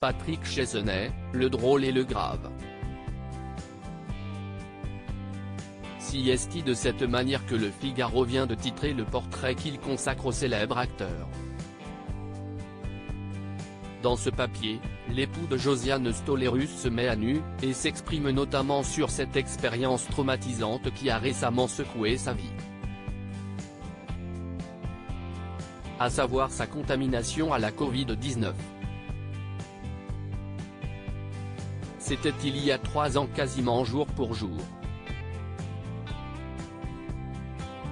Patrick Chesney, le drôle et le grave. Si est-il de cette manière que le Figaro vient de titrer le portrait qu'il consacre au célèbre acteur. Dans ce papier, l'époux de Josiane Stollerus se met à nu, et s'exprime notamment sur cette expérience traumatisante qui a récemment secoué sa vie. À savoir sa contamination à la Covid-19. C'était il y a 3 ans quasiment jour pour jour.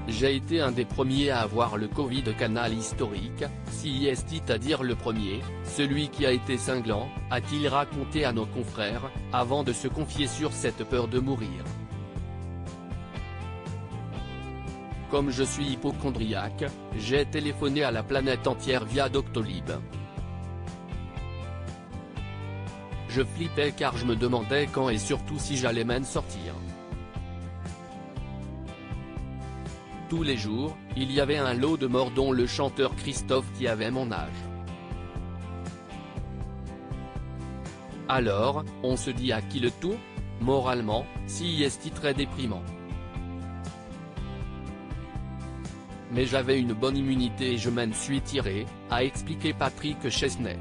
J'ai été un des premiers à avoir le Covid, canal historique, si est à dire le premier, celui qui a été cinglant, a-t-il raconté à nos confrères, avant de se confier sur cette peur de mourir. Comme je suis hypocondriaque, j'ai téléphoné à la planète entière via Doctolib. Je flippais car je me demandais quand et surtout si j'allais m'en sortir. Tous les jours, il y avait un lot de morts dont le chanteur Christophe qui avait mon âge. Alors, on se dit à qui le tout ? Moralement, si est très déprimant. Mais j'avais une bonne immunité et je m'en suis tiré, a expliqué Patrick Chesney.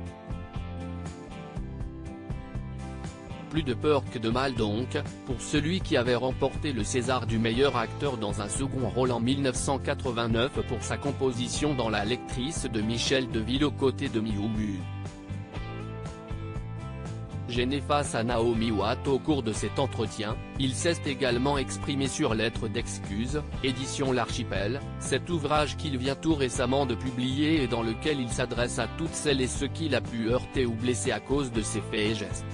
Plus de peur que de mal donc, pour celui qui avait remporté le César du meilleur acteur dans un second rôle en 1989 pour sa composition dans La lectrice de Michel Deville aux côtés de Miu Mu. Gêné face à Naomi Watts au cours de cet entretien, il s'est également exprimé sur Lettres d'excuses, édition L'Archipel, cet ouvrage qu'il vient tout récemment de publier et dans lequel il s'adresse à toutes celles et ceux qu'il a pu heurter ou blesser à cause de ses faits et gestes.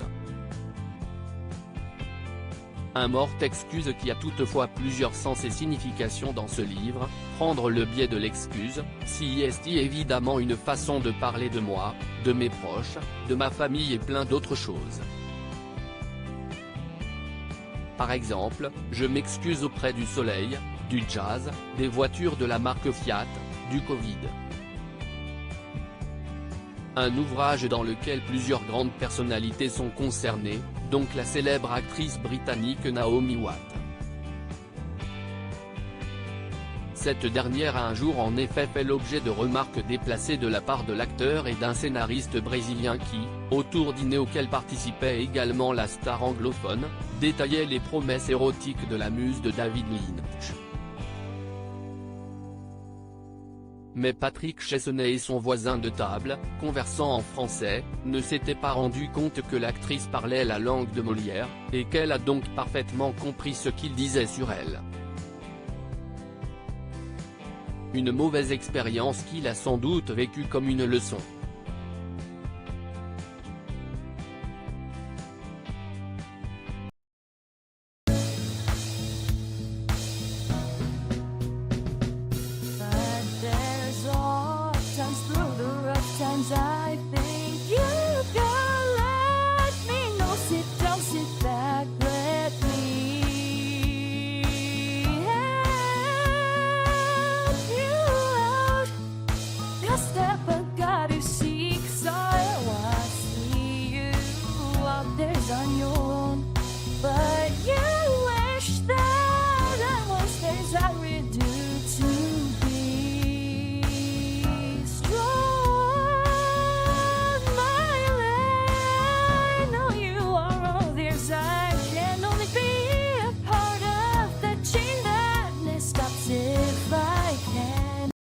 Un mort excuse qui a toutefois plusieurs sens et significations dans ce livre, prendre le biais de l'excuse, si est évidemment une façon de parler de moi, de mes proches, de ma famille et plein d'autres choses. Par exemple, je m'excuse auprès du soleil, du jazz, des voitures de la marque Fiat, du Covid. Un ouvrage dans lequel plusieurs grandes personnalités sont concernées, donc la célèbre actrice britannique Naomi Watts. Cette dernière a un jour en effet fait l'objet de remarques déplacées de la part de l'acteur et d'un scénariste brésilien qui, autour dîner auquel participait également la star anglophone, détaillait les promesses érotiques de la muse de David Lynch. Mais Patrick Chesney et son voisin de table, conversant en français, ne s'étaient pas rendu compte que l'actrice parlait la langue de Molière, et qu'elle a donc parfaitement compris ce qu'il disait sur elle. Une mauvaise expérience qu'il a sans doute vécue comme une leçon.